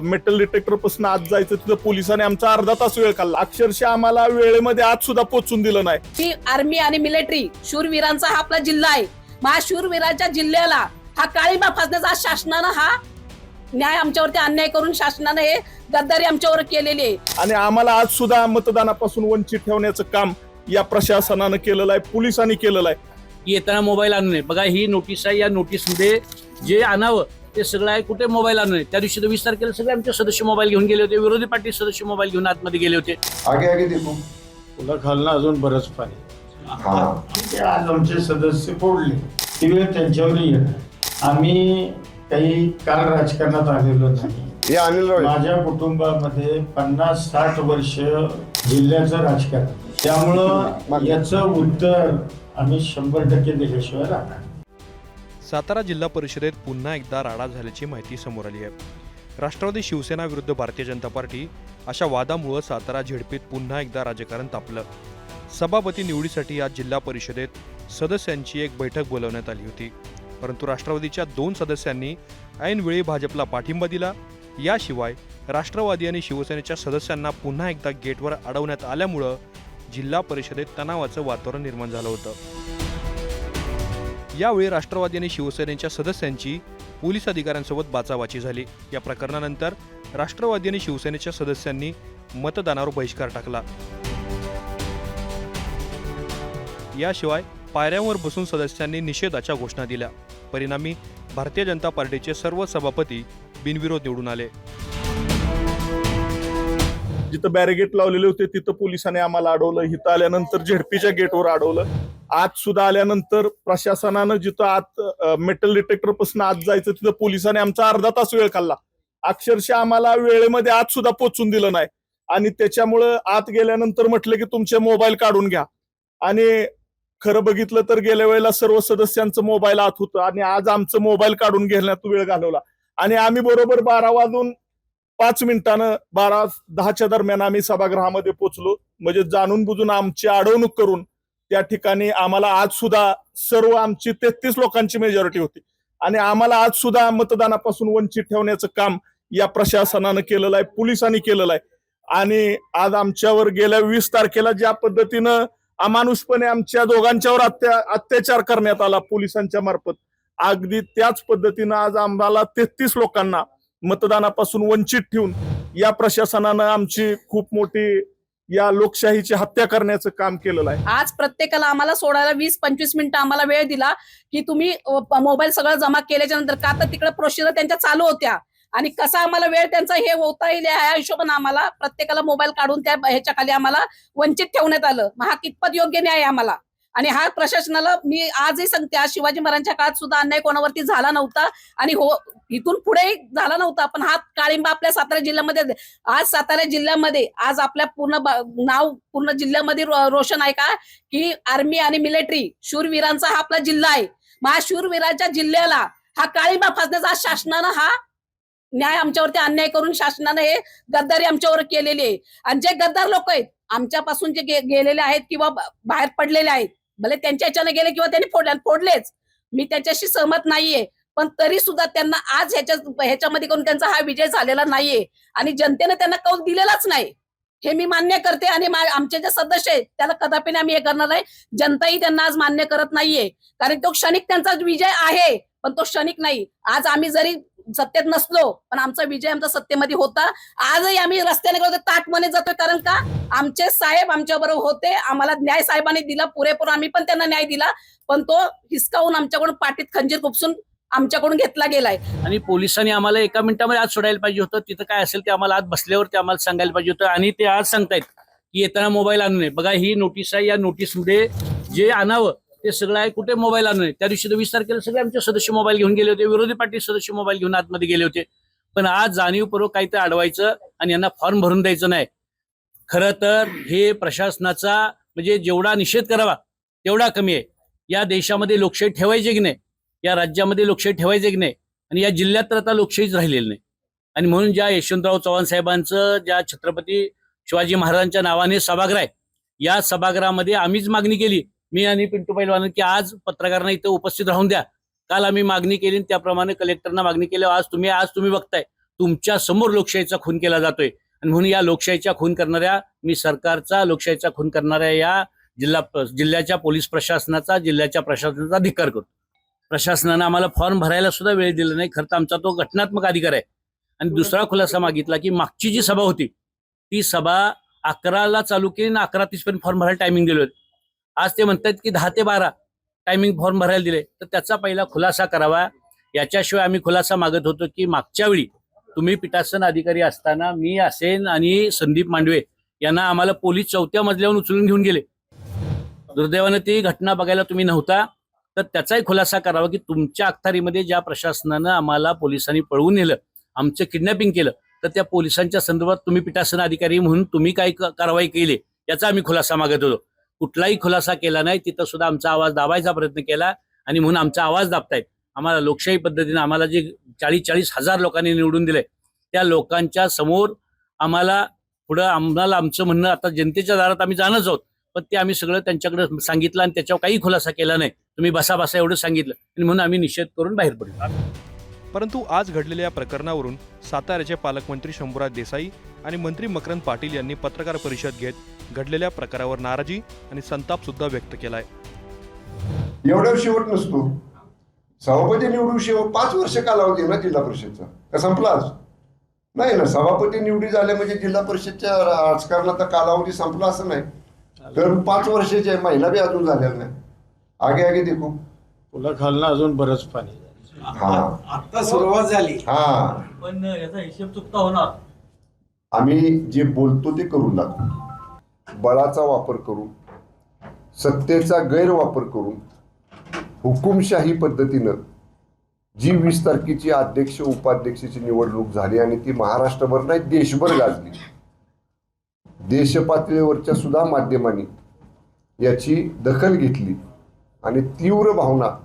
Metal detector पासून आत जायचं तिथं पोलिसांनी आमचा अर्धा तास वेळ काढला. अक्षरशः आम्हाला वेळेमध्ये आत सुद्धा पोहोचून दिलं नाही. की आर्मी आणि मिलिटरी शूरवीरांचा हा आपला जिल्हा आहे. शूरवीराच्या जिल्ह्याला हा काळीमा फासण्याचा शासनानं हा न्याय आमच्यावरती अन्याय करून शासनानं हे गद्दारी आमच्यावर केलेली आहे. आणि आम्हाला आज सुद्धा मतदानापासून वंचित ठेवण्याचं काम या प्रशासनानं केलेलं आहे, पोलिसांनी केलेलं आहे. येताना मोबाईल आणू नये. बघा ही नोटीस आहे. या नोटीसमध्ये जे आणावं ते सगळं आहे. कुठे मोबाईल आणू नये. त्या दिवशी 20 तारखेला सगळे आमचे सदस्य मोबाईल घेऊन गेले होते. विरोधी पार्टी सदस्य मोबाईल घेऊन आतमध्ये गेले होते. आगे आगे देखो. तुला खालनं अजून बरंच पाणी. ते आज आमचे सदस्य फोडले ती वेळ त्यांच्यावरही येणार. आम्ही काही काल राजकारणात आलेलो नाही. हे अनिल राव माझ्या कुटुंबामध्ये 50-60 वर्ष जिल्ह्याचं राजकारण, त्यामुळं याचं उत्तर आम्ही 100% दिल्याशिवाय राहणार. सातारा जिल्हा परिषदेत पुन्हा एकदा राडा झाल्याची माहिती समोर आली आहे. राष्ट्रवादी शिवसेना विरुद्ध भारतीय जनता पार्टी अशा वादामुळे सातारा झेडपीत पुन्हा एकदा राजकारण तापलं. सभापती निवडीसाठी आज जिल्हा परिषदेत सदस्यांची एक बैठक बोलवण्यात आली होती, परंतु राष्ट्रवादीच्या 2 सदस्यांनी ऐनवेळी भाजपला पाठिंबा दिला. याशिवाय राष्ट्रवादी आणि शिवसेनेच्या सदस्यांना पुन्हा एकदा गेटवर अडवण्यात आल्यामुळं जिल्हा परिषदेत तणावाचं वातावरण निर्माण झालं होतं. यावेळी राष्ट्रवादी आणि शिवसेनेच्या सदस्यांची पोलीस अधिकाऱ्यांसोबत बाचाबाची झाली. या प्रकरणानंतर राष्ट्रवादी आणि शिवसेनेच्या सदस्यांनी मतदानावर बहिष्कार टाकला. याशिवाय पायऱ्यांवर बसून सदस्यांनी निषेधाच्या घोषणा दिल्या. परिणामी भारतीय जनता पार्टीचे सर्व सभापती बिनविरोध निवडून आले. जिथं बॅरिगेट लावलेले होते तिथं पोलिसांनी आम्हाला अडवलं. इथं आल्यानंतर झेडपीच्या गेटवर अडवलं. आत सुद्धा आल्यानंतर प्रशासनानं जिथं आत मेटल डिटेक्टर पासून आत जायचं तिथं पोलिसांनी आमचा अर्धा तास वेळ काढला. अक्षरशः आम्हाला वेळेमध्ये आत सुद्धा पोहोचून दिलं नाही. आणि त्याच्यामुळं आत गेल्यानंतर म्हटलं की तुमचे मोबाईल काढून घ्या. आणि खरं बघितलं तर गेल्या वेळेला सर्व सदस्यांचं मोबाईल आत होतं आणि आज आमचं मोबाईल काढून घेण्यात वेळ घालवला. आणि आम्ही बरोबर 12:05 12:10 दरम्यान आम्ही सभागृहामध्ये पोहोचलो. म्हणजे जाणून बुजून आमची अडवणूक करून त्या ठिकाणी आम्हाला आज सुद्धा सर्व आमची 33 लोकांची मेजॉरिटी होती आणि आम्हाला आज सुद्धा मतदानापासून वंचित ठेवण्याचं काम या प्रशासनानं केलेलं आहे, पोलिसांनी केलेलं आहे. आणि आज आमच्यावर गेल्या 20 तारखेला ज्या पद्धतीनं अमानुषपणे आमच्या दोघांच्यावर अत्याचार करण्यात आला पोलिसांच्या मार्फत, अगदी त्याच पद्धतीनं आज आम्हाला 33 लोकांना मतदानापासून वंचित ठेवून या प्रशासनानं आमची खूप मोठी या लोकशाहीची हत्या करण्याचं काम केलेलं आहे. आज प्रत्येकाला आम्हाला सोडायला 20-25 मिनिटं आम्हाला वेळ दिला की तुम्ही मोबाईल सगळं जमा केल्याच्या नंतर, का तर तिकडे प्रोसिजर त्यांच्या चालू होत्या आणि कसा आम्हाला वेळ त्यांचा हे होता येईल या हिशोबाने आम्हाला प्रत्येकाला मोबाईल काढून त्या ह्याच्या खाली आम्हाला वंचित ठेवण्यात आलं. हा कितपत योग्य न्याय आम्हाला. आणि हा प्रशासनाला मी आजही सांगते, आज शिवाजी महाराजांच्या काळात सुद्धा अन्याय कोणावरती झाला नव्हता आणि इथून पुढेही झाला नव्हता. पण हा काळिंबा आपल्या सातारा जिल्ह्यामध्ये, आज सातारा जिल्ह्यामध्ये आज आपल्या नाव पूर्ण जिल्ह्यामध्ये रोशन आहे का की आर्मी आणि मिलिटरी शूरवीरांचा हा आपला जिल्हा आहे. शूरवीराच्या जिल्ह्याला हा काळिंबा फासण्याचा शासनानं हा न्याय आमच्यावरती अन्याय करून शासनानं हे गद्दारी आमच्यावर केलेली आहे. आणि जे गद्दार लोक आहेत आमच्यापासून जे गेलेले आहेत किंवा बाहेर पडलेले आहेत, भले त्यांच्या ह्याच्याने गेले किंवा त्यांनी फोडलेच, मी त्याच्याशी सहमत नाहीये, पण तरी सुद्धा त्यांना आज ह्याच्यामध्ये करून त्यांचा हा विजय झालेला नाहीये आणि जनतेने त्यांना कौल दिलेलाच नाही, हे मी मान्य करते. आणि आमचे जे सदस्य आहेत त्याला कदापि आम्ही हे करणार नाही. जनताही त्यांना आज मान्य करत नाहीये, कारण तो क्षणिक त्यांचा विजय आहे, पण तो क्षणिक नाही. आज आम्ही जरी सत्तेत नसलो पण आमचा विजय आमचा सत्तेमध्ये होता. आजही आम्ही रस्त्याने गेलो ताटमने जातोय, कारण का आमचे साहेब आमच्या बरोबर होते. आम्हाला न्याय साहेबांनी दिला पुरेपूर, आम्ही पण त्यांना न्याय दिला, पण तो हिसकावून आमच्याकडून पाठीत खंजीर खुपसून आमच्याकडून घेतला गेलाय. आणि पोलिसांनी आम्हाला 1 मिनिटामध्ये आज सोडायला पाहिजे होतं. तिथं काय असेल ते आम्हाला आज बसल्यावर ते आम्हाला सांगायला पाहिजे होतं. आणि ते आज सांगतायत की येताना मोबाईल आणू नये. बघा ही नोटीस आहे. या नोटीसमध्ये जे आणावं ते सगळं आहे. कुठे मोबाईल आणू नये. त्या दिवशी 20 तारखेला सगळे आमचे सदस्य मोबाईल घेऊन गेले होते. विरोधी पार्टी सदस्य मोबाईल घेऊन आतमध्ये गेले होते. पण आज जाणीवपूर्वक काहीतरी अडवायचं आणि यांना फॉर्म भरून द्यायचं नाही. खरं तर हे प्रशासनाचा म्हणजे जेवढा निषेध करावा तेवढा कमी आहे. या देशामध्ये लोकशाही ठेवायची की नाही, या राज्यामध्ये लोकशाही ठेवायची की नाही, आणि या जिल्ह्यात तर आता लोकशाहीच राहिलेली नाही. आणि म्हणून ज्या यशवंतराव चव्हाण साहेबांचं ज्या छत्रपती शिवाजी महाराजांच्या नावाने सभागृह आहे, या सभागृहामध्ये आम्हीच मागणी केली, मी आणि पिंटू पैलवान, की आज पत्रकारांना इथं उपस्थित राहून द्या. काल आम्ही मागणी केली, त्याप्रमाणे कलेक्टरना मागणी केली. आज तुम्ही बघताय तुमच्या समोर लोकशाहीचा खून केला जातोय आणि म्हणून या लोकशाहीचा खून करणाऱ्या मी सरकारचा लोकशाहीचा खून करणाऱ्या या जिल्ह्याच्या पोलीस प्रशासनाचा जिल्ह्याच्या प्रशासनाचा धिक्कार करतो. प्रशासनानं आम्हाला फॉर्म भरायला सुद्धा वेळ दिला नाही. खरं तर आमचा तो घटनात्मक अधिकार आहे. आणि दुसरा खुलासा मागितला की मागची जी सभा होती ती सभा 11ला चालू केली आणि 11:30 पर्यंत फॉर्म भरायला टायमिंग दिले होते. आज ते म्हणतात की 10 ते 12 टायमिंग फॉर्म भरायला दिले. तर त्याचा पहिला खुलासा करावा. याच्याशिवाय आम्ही खुलासा मागत होतो की मागच्या वेळी तुम्ही पीठासन अधिकारी असताना मी असेन आणि संदीप मांडवे यांना आम्हाला पोलीस 4थ्या मजल्यावरून उचलून घेऊन गेले. दुर्दैवानं ती घटना बघायला तुम्ही नव्हता. तर त्याचाही खुलासा करावा की तुमच्या अखत्यारीमध्ये ज्या प्रशासनानं आम्हाला पोलिसांनी पळवून नेलं, आमचं किडनॅपिंग केलं, तर त्या पोलिसांच्या संदर्भात तुम्ही पीठासन अधिकारी म्हणून तुम्ही काय कारवाई केली याचा आम्ही खुलासा मागत होतो. कुठलाही खुलासा केला नाही. तिथं सुद्धा आमचा आवाज दाबायचा प्रयत्न केला आणि म्हणून आमचा आवाज दाबतायत. आम्हाला लोकशाही पद्धतीने आम्हाला जे 40-40 हजार लोकांनी निवडून दिले त्या लोकांच्या समोर आम्हाला पुढं आमचं म्हणणं आता जनतेच्या दारात आम्ही जाणंच आहोत. पण ते आम्ही सगळं त्यांच्याकडे सांगितलं आणि त्याच्यावर काही खुलासा केला नाही. तुम्ही बसा बसा एवढं सांगितलं आणि म्हणून आम्ही निषेध करून बाहेर पडलो. परंतु आज घडलेल्या या प्रकरणावरून साताऱ्याचे पालकमंत्री शंभूराज देसाई आणि मंत्री मकरंद पाटील यांनी पत्रकार परिषद घेत घडलेल्या प्रकारावर नाराजी आणि संताप सुद्धा व्यक्त केलाय. एवढ्यावर शेवट नसतो. सभापती निवडून 5 वर्ष कालावधी आहे ना जिल्हा परिषदचा, का संपलाच नाही ना. सभापती निवडी झाले म्हणजे जिल्हा परिषदच्या राजकारणाचा कालावधी संपला असं नाही. तर 5 वर्षाचे महिला बी अजून झालेल्या नाही. आगे आगे देखू. पुलाखालनं अजून बरंच पाणी. हा आता सुरुवात झाली. हा पण याचा हिशेब चुकता होणार. आम्ही जे बोलतो ते करून दाखवू. बळाचा वापर करून, सत्तेचा गैरवापर करून, हुकुमशाही पद्धतीनं जी 20 तारखेची अध्यक्ष उपाध्यक्षाची निवडणूक झाली आणि ती महाराष्ट्रभर नाही देशभर गाजली. देशपातळीवरच्या सुद्धा माध्यमांनी याची दखल घेतली आणि तीव्र भावना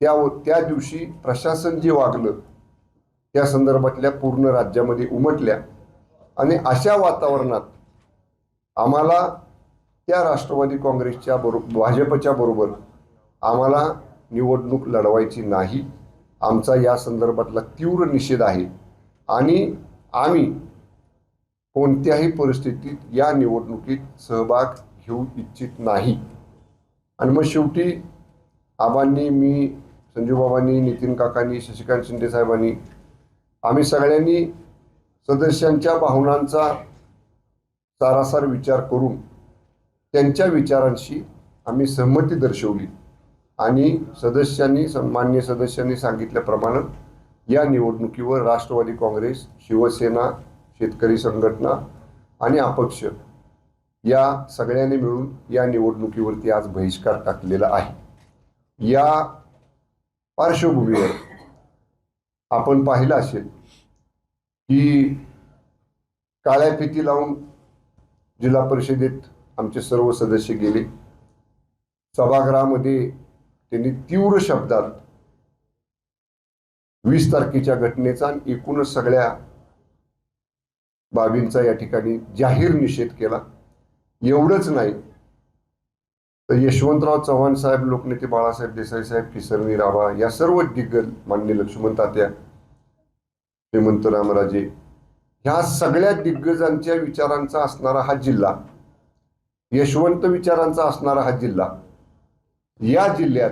त्या दिवशी प्रशासन जे वागलं त्या संदर्भातल्या पूर्ण राज्यामध्ये उमटल्या. आणि अशा वातावरणात आम्हाला त्या राष्ट्रवादी काँग्रेसच्या भाजपच्या बरोबर आम्हाला निवडणूक लढवायची नाही. आमचा या संदर्भातला तीव्र निषेध आहे आणि आम्ही कोणत्याही परिस्थितीत या निवडणुकीत सहभाग घेऊ इच्छित नाही. आणि मग शेवटी आबांनी, मी, संजूबाबांनी, नितीन काकांनी, शशिकांत शिंदे साहेबांनी, आम्ही सगळ्यांनी सदस्यांच्या भावनांचा सारासार विचार करून त्यांच्या विचारांशी आम्ही सहमती दर्शवली आणि माननीय सदस्यांनी सांगितल्याप्रमाणे या निवडणुकीवर राष्ट्रवादी काँग्रेस, शिवसेना, शेतकरी संघटना आणि अपक्ष या सगळ्यांनी मिळून या निवडणुकीवरती आज बहिष्कार टाकलेला आहे. या पार्श्वभूमीवर आपण पाहिलं असेल की काळ्या फिती लावून जिल्हा परिषदेत आमचे सर्व सदस्य गेले. सभागृहामध्ये त्यांनी तीव्र शब्दात 20 तारखेच्या घटनेचा आणि एकूणच सगळ्या बाबींचा या ठिकाणी जाहीर निषेध केला. एवढंच नाही तर यशवंतराव चव्हाण साहेब, लोकनेते बाळासाहेब देसाई साहेब, किसरनी राभा या सर्व दिग्गज, माननीय लक्ष्मण तात्या, श्रीमंत रामराजे, ह्या सगळ्या दिग्गजांच्या विचारांचा असणारा हा जिल्हा, यशवंत विचारांचा असणारा हा जिल्हा, या जिल्ह्यात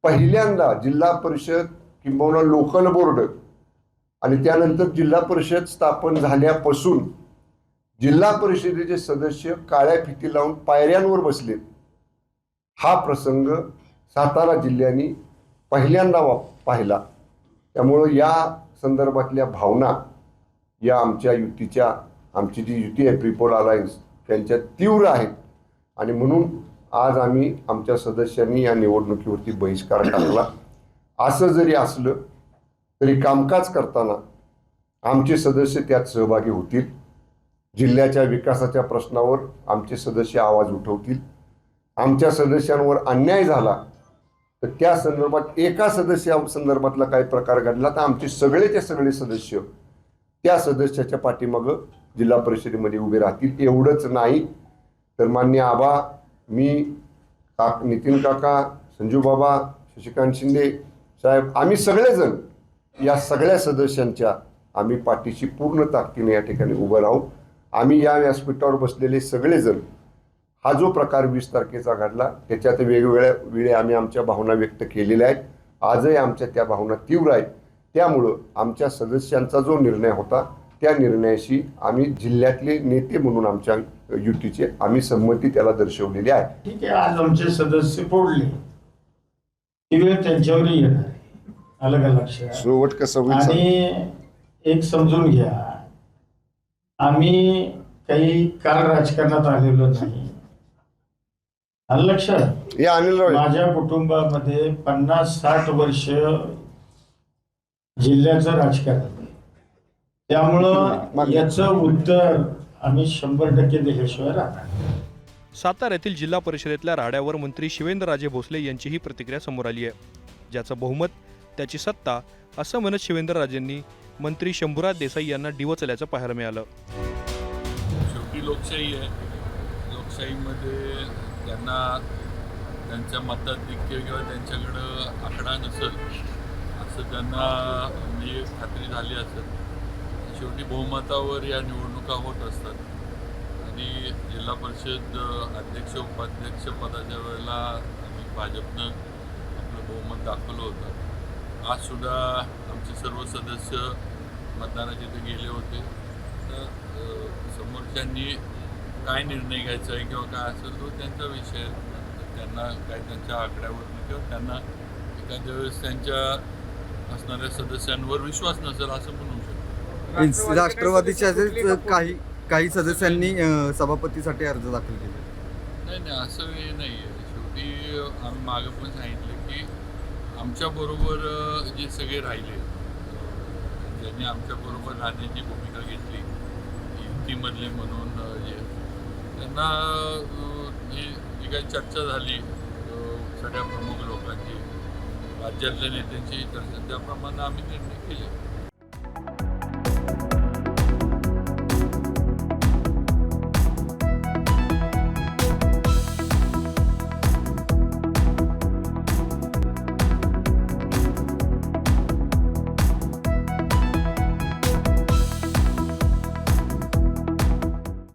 पहिल्यांदा जिल्हा परिषद किंबहुना लोकल बोर्ड आणि त्यानंतर जिल्हा परिषद स्थापन झाल्यापासून जिल्हा परिषदेचे सदस्य काळ्या फिती लावून पायऱ्यांवर बसले. हा प्रसंग सातारा जिल्ह्याने पहिल्यांदा पाहिला. त्यामुळं या संदर्भातल्या भावना या आमच्या युतीच्या, आमची जी युती आहे पीपल अलायन्स, त्यांच्या तीव्र आहेत आणि म्हणून आज आम्ही आमच्या सदस्यांनी या निवडणुकीवरती बहिष्कार टाकला. असं जरी असलं तरी कामकाज करताना आमचे सदस्य त्यात सहभागी होतील. जिल्ह्याच्या विकासाच्या प्रश्नावर आमचे सदस्य आवाज उठवतील. आमच्या सदस्यांवर अन्याय झाला तर त्या संदर्भात एका सदस्या संदर्भातला काही प्रकार घडला तर आमचे सगळेचे सगळे सदस्य त्या सदस्याच्या पाठीमागं जिल्हा परिषदेमध्ये उभे राहतील. एवढंच नाही तर माननीय आबा, मी, नितीन काका, संजूबाबा, शशिकांत शिंदे साहेब, आम्ही सगळेजण या सगळ्या सदस्यांच्या आम्ही पाठीशी पूर्ण ताकदीने या ठिकाणी उभं राहू. आम्ही या व्यासपीठावर बसलेले सगळेजण हा जो प्रकार 20 तारखेचा घडला त्याच्यात वेगवेगळ्या वेळी आम्ही आमच्या भावना व्यक्त केलेल्या आहेत. आजही आमच्या त्या भावना तीव्र आहेत. त्यामुळं आमच्या सदस्यांचा जो निर्णय होता त्या निर्णयाशी आम्ही जिल्ह्यातले नेते म्हणून आमच्या युतीचे आम्ही संमती त्याला दर्शवलेली आहे. ठीक आहे, आज आमचे सदस्य फोडले ती वेळ त्यांच्यावरही येणार आहे. आलं का लक्षात? शेवट कसं होईल सांगा. आणि एक समजून घ्या, आम्ही काही काल राजकारणात आलेलो नाही. आलं लक्षात? हे अनिल राव माझ्या कुटुंबामध्ये 50-60 वर्ष जिल्ह्याचं राजकारण आहे. त्यामुळं याचं उत्तर आम्ही 100% दिल्याशिवाय राहणार. साताऱ्यातील जिल्हा परिषदेतल्या राड्यावर मंत्री शिवेंद्रराजे भोसले यांचीही प्रतिक्रिया समोर आली आहे. ज्याचं बहुमत त्याची सत्ता असं म्हणत शिवेंद्रराजेंनी मंत्री शंभूराज देसाई यांना डिवचल्याचं पाहायला मिळालं. शेवटी लोकशाही आहे. लोकशाहीमध्ये त्यांना त्यांच्या मताधिक्य किंवा त्यांच्याकडं आकडा नसेल असं त्यांना म्हणजे खात्री झाली असेल. शेवटी बहुमतावर या निवडणुका होत असतात आणि जिल्हा परिषद अध्यक्ष उपाध्यक्ष पदाच्या वेळेला आम्ही भाजपनं आपलं बहुमत दाखवलं होतं. आजसुद्धा आमचे सर्व सदस्य मतदानाचे ते गेले होते. तर समोरच्यांनी काय निर्णय घ्यायचा आहे किंवा काय असेल तो त्यांचा विषय. त्यांना काय त्यांच्या आकड्यावरती किंवा त्यांना एखाद्या वेळेस त्यांच्या असणाऱ्या सदस्यांवर विश्वास नसेल असं म्हणू शकतो. राष्ट्रवादीच्या काही सदस्यांनी सभापतीसाठी अर्ज दाखल केले. नाही असं हे नाही आहे. शेवटी आम्ही मागं पण सांगितलं की आमच्याबरोबर जे सगळे राहिले ज्यांनी आमच्याबरोबर राहण्याची भूमिका घेतली युतीमधले म्हणून जे त्यांना जी काही चर्चा झाली सगळ्या प्रमुख लोकांची राज्यातल्या नेत्यांची तर त्याप्रमाणे आम्ही निर्णय केले.